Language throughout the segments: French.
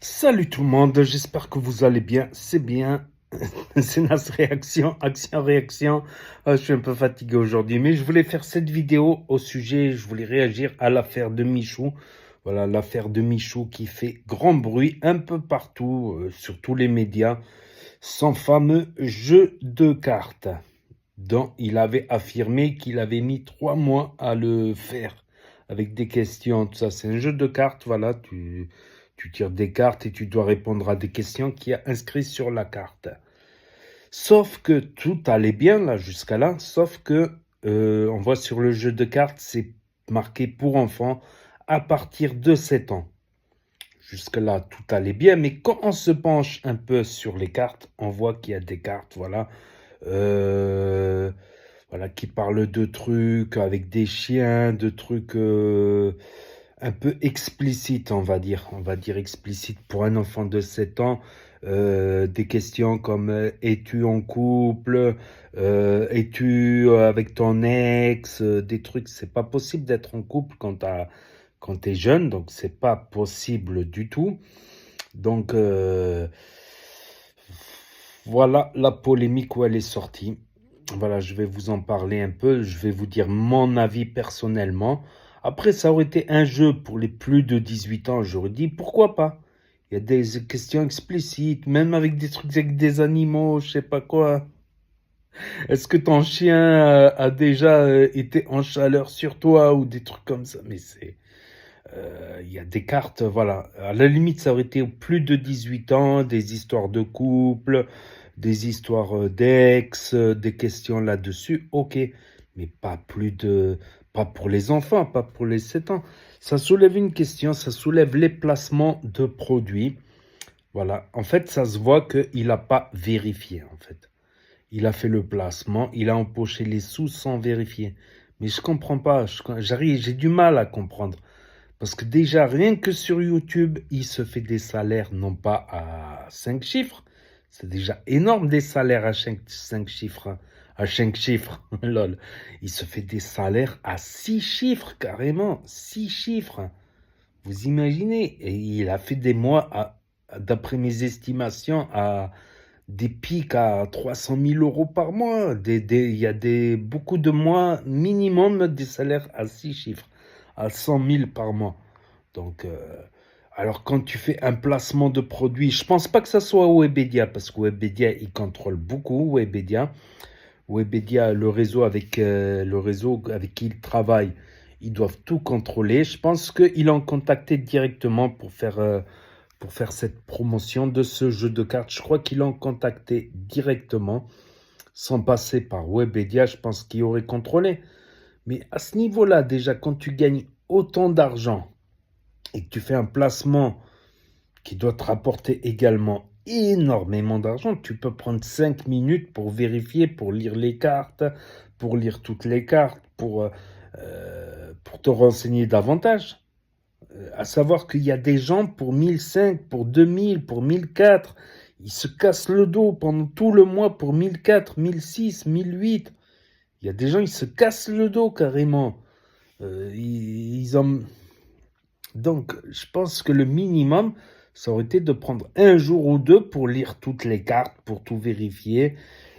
Salut tout le monde, j'espère que vous allez bien. C'est bien. C'est Nas Réaction, Action-Réaction. Je suis un peu fatigué aujourd'hui, mais je voulais faire cette vidéo au sujet, je voulais réagir à l'affaire de Michou. Voilà, l'affaire de Michou qui fait grand bruit un peu partout, sur tous les médias. Son fameux jeu de cartes, dont il avait affirmé qu'il avait mis 3 mois à le faire, avec des questions, tout ça. C'est un jeu de cartes, voilà, tu tires des cartes et tu dois répondre à des questions qu'il y a inscrites sur la carte. Sauf que tout allait bien là jusqu'à là, sauf que on voit sur le jeu de cartes, c'est marqué pour enfants à partir de 7 ans. Jusque-là, tout allait bien, mais quand on se penche un peu sur les cartes, on voit qu'il y a des cartes, voilà, euh, voilà, qui parlent de trucs avec des chiens, de trucs un peu explicites, on va dire explicites pour un enfant de 7 ans. Des questions comme es-tu en couple, es-tu avec ton ex, des trucs, c'est pas possible d'être en couple quand t'es jeune, donc c'est pas possible du tout. Donc voilà la polémique où elle est sortie. Voilà, je vais vous en parler un peu, je vais vous dire mon avis personnellement. Après, ça aurait été un jeu pour les plus de 18 ans, j'aurais dit pourquoi pas. Il y a des questions explicites, même avec des trucs avec des animaux, je sais pas quoi. Est-ce que ton chien a déjà été en chaleur sur toi ou des trucs comme ça? Mais il y a des cartes, voilà. À la limite, ça aurait été plus de 18 ans, des histoires de couple, des histoires d'ex, des questions là-dessus, ok. Mais pas pour les enfants, pas pour les 7 ans. Ça soulève une question, ça soulève les placements de produits. Voilà. En fait, ça se voit qu'il n'a pas vérifié, en fait. Il a fait le placement, il a empoché les sous sans vérifier. Mais je comprends pas, j'ai du mal à comprendre. Parce que déjà, rien que sur YouTube, il se fait des salaires non pas à 5 chiffres, c'est déjà énorme des salaires à 5 chiffres, hein. À 5 chiffres, lol. Il se fait des salaires à 6 chiffres, carrément, 6 chiffres. Vous imaginez? Et il a fait des mois, d'après mes estimations, à des pics à 300 000 euros par mois. Il y a beaucoup de mois minimum des salaires à 6 chiffres, à 100 000 par mois. Donc, alors quand tu fais un placement de produit, je pense pas que ça soit Webedia, parce que Webedia, il contrôle beaucoup Webedia. Webedia, le réseau avec qui ils travaillent, ils doivent tout contrôler. Je pense qu'ils l'ont contacté directement pour faire cette promotion de ce jeu de cartes. Je crois qu'ils l'ont contacté directement, sans passer par Webedia. Je pense qu'ils auraient contrôlé. Mais à ce niveau-là, déjà, quand tu gagnes autant d'argent et que tu fais un placement qui doit te rapporter également énormément d'argent, tu peux prendre 5 minutes pour vérifier, pour lire les cartes, pour lire toutes les cartes, pour te renseigner davantage. À savoir qu'il y a des gens pour 1005, pour 2000, pour 1004, ils se cassent le dos pendant tout le mois pour 1004, 1006, 1008. Il y a des gens, ils se cassent le dos carrément. Ils ont... Donc, je pense que le minimum, ça aurait été de prendre un jour ou deux pour lire toutes les cartes, pour tout vérifier.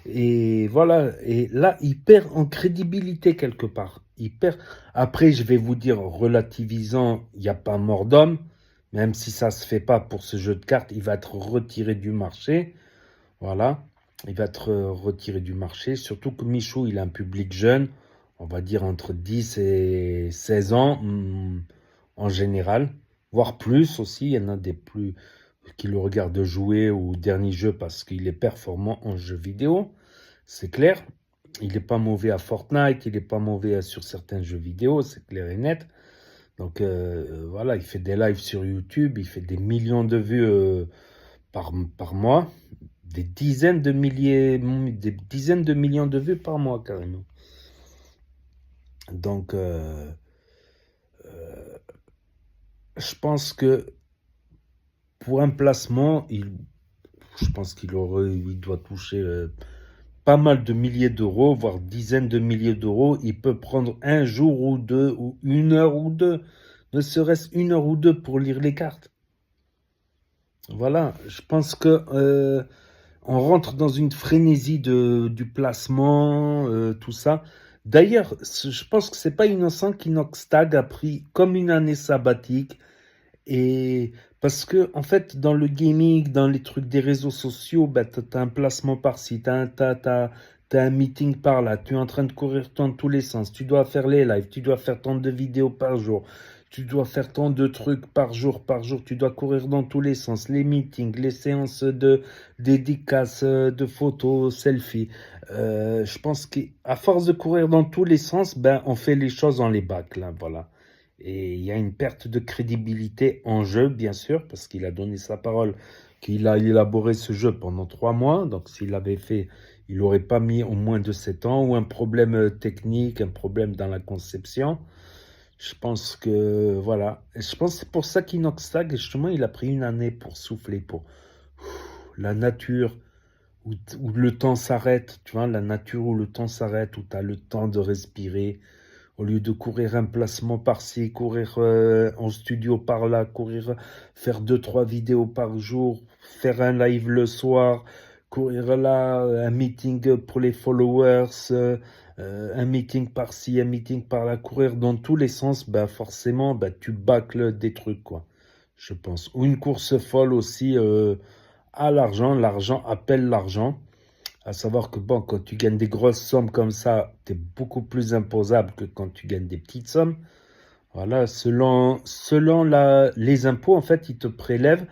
Et voilà. Et là, il perd en crédibilité quelque part. Il perd. Après, je vais vous dire, relativisant, il n'y a pas mort d'homme. Même si ça ne se fait pas pour ce jeu de cartes, il va être retiré du marché. Voilà. Il va être retiré du marché. Surtout que Michou, il a un public jeune. On va dire entre 10 et 16 ans. En général, voire plus aussi. Il y en a des plus qui le regardent jouer au dernier jeu parce qu'il est performant en jeu vidéo. C'est clair. Il n'est pas mauvais à Fortnite, il n'est pas mauvais sur certains jeux vidéo, c'est clair et net. Donc voilà, il fait des lives sur YouTube, il fait des millions de vues par mois, des dizaines de millions de vues par mois carrément. Donc je pense que pour un placement, je pense il doit toucher pas mal de milliers d'euros, voire dizaines de milliers d'euros. Il peut prendre un jour ou deux, ou une heure ou deux, ne serait-ce une heure ou deux pour lire les cartes. Voilà, je pense que on rentre dans une frénésie du placement, tout ça. D'ailleurs, je pense que c'est pas innocent qu'Inoxtag a pris comme une année sabbatique. Et parce que, en fait, dans le gaming, dans les trucs des réseaux sociaux, bah, t'as un placement par-ci, t'as un meeting par-là, tu es en train de courir dans tous les sens, tu dois faire les lives, tu dois faire tant de vidéos par jour, tu dois faire tant de trucs par jour, tu dois courir dans tous les sens, les meetings, les séances de dédicaces, de photos, selfies. Je pense qu'à force de courir dans tous les sens, ben, on fait les choses en les bacs, là, voilà. Et il y a une perte de crédibilité en jeu, bien sûr, parce qu'il a donné sa parole qu'il a élaboré ce jeu pendant 3 mois. Donc, s'il l'avait fait, il n'aurait pas mis au moins de 7 ans, ou un problème technique, un problème dans la conception. Je pense que, voilà. Et je pense que c'est pour ça qu'Inoxtag, justement, il a pris une année pour souffler, pour la nature, où le temps s'arrête, tu vois, la nature où le temps s'arrête, où tu as le temps de respirer, au lieu de courir un placement par-ci, courir en studio par-là, courir, faire 2, 3 vidéos par jour, faire un live le soir, courir là, un meeting pour les followers, un meeting par-ci, un meeting par-là, courir dans tous les sens, bah forcément, bah, tu bâcles des trucs, quoi, je pense. Ou une course folle aussi à l'argent, l'argent appelle l'argent. À savoir que bon, quand tu gagnes des grosses sommes comme ça, tu es beaucoup plus imposable que quand tu gagnes des petites sommes. Voilà, les impôts, en fait, ils te prélèvent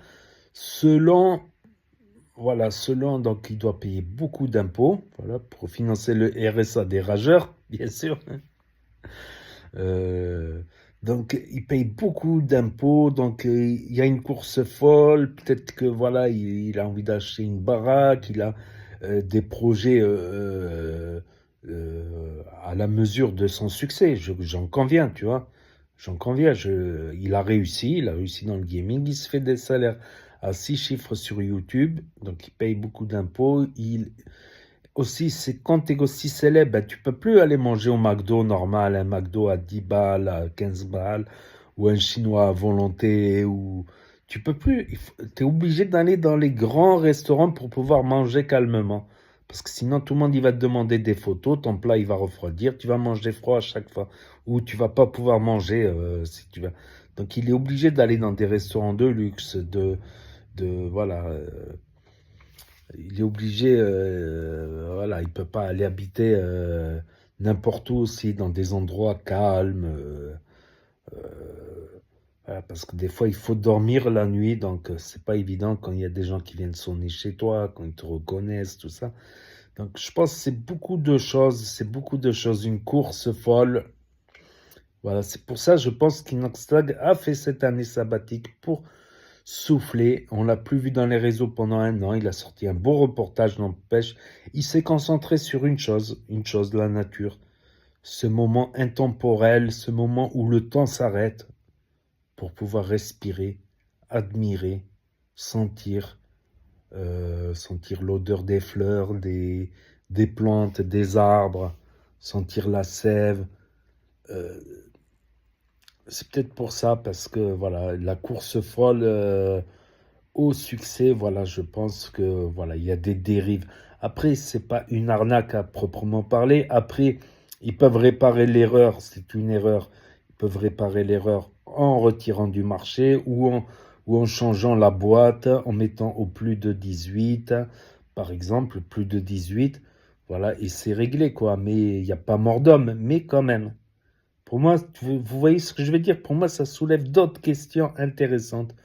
selon, voilà, donc il doit payer beaucoup d'impôts, voilà, pour financer le RSA des rageurs, bien sûr. Euh, donc, il paye beaucoup d'impôts, donc il y a une course folle, peut-être que voilà, il a envie d'acheter une baraque, il a des projets à la mesure de son succès, j'en conviens, tu vois, j'en conviens, il a réussi dans le gaming, il se fait des salaires à 6 chiffres sur YouTube, donc il paye beaucoup d'impôts, aussi, c'est quand tu es aussi célèbre, ben, tu peux plus aller manger au McDo normal, un McDo à 10 balles, à 15 balles, ou un chinois à volonté, ou tu peux plus. Tu es obligé d'aller dans les grands restaurants pour pouvoir manger calmement. Parce que sinon, tout le monde il va te demander des photos, ton plat il va refroidir, tu vas manger froid à chaque fois, ou tu vas pas pouvoir manger si tu vas. Donc, il est obligé d'aller dans des restaurants de luxe, voilà. Il est obligé, voilà, il peut pas aller habiter n'importe où aussi, dans des endroits calmes, voilà, parce que des fois il faut dormir la nuit, donc c'est pas évident quand il y a des gens qui viennent sonner chez toi, quand ils te reconnaissent, tout ça. Donc je pense que c'est beaucoup de choses, une course folle. Voilà, c'est pour ça je pense qu'Inoxtag a fait cette année sabbatique pour soufflé, on l'a plus vu dans les réseaux pendant un an, il a sorti un beau reportage, n'empêche, il s'est concentré sur une chose, la nature, ce moment intemporel, ce moment où le temps s'arrête pour pouvoir respirer, admirer, sentir, sentir l'odeur des fleurs, des plantes, des arbres, sentir la sève. Euh, c'est peut-être pour ça, parce que voilà, la course folle au succès, voilà, je pense que voilà, il y a des dérives. Après, c'est pas une arnaque à proprement parler. Après, ils peuvent réparer l'erreur, c'est une erreur. Ils peuvent réparer l'erreur en retirant du marché ou en changeant la boîte, en mettant au plus de 18, par exemple, plus de 18. Voilà, et c'est réglé, quoi. Mais il n'y a pas mort d'homme, mais quand même. Pour moi, vous voyez ce que je veux dire? Pour moi, ça soulève d'autres questions intéressantes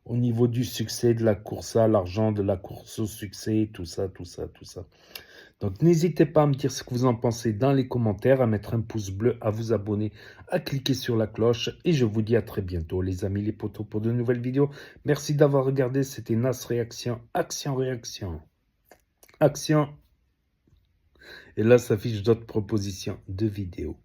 au niveau du succès, de la course à l'argent, de la course au succès, tout ça, tout ça, tout ça. Donc n'hésitez pas à me dire ce que vous en pensez dans les commentaires, à mettre un pouce bleu, à vous abonner, à cliquer sur la cloche. Et je vous dis à très bientôt les amis, les potos, pour de nouvelles vidéos. Merci d'avoir regardé, c'était Nas Réaction, Action Réaction, Action. Et là s'affiche d'autres propositions de vidéos.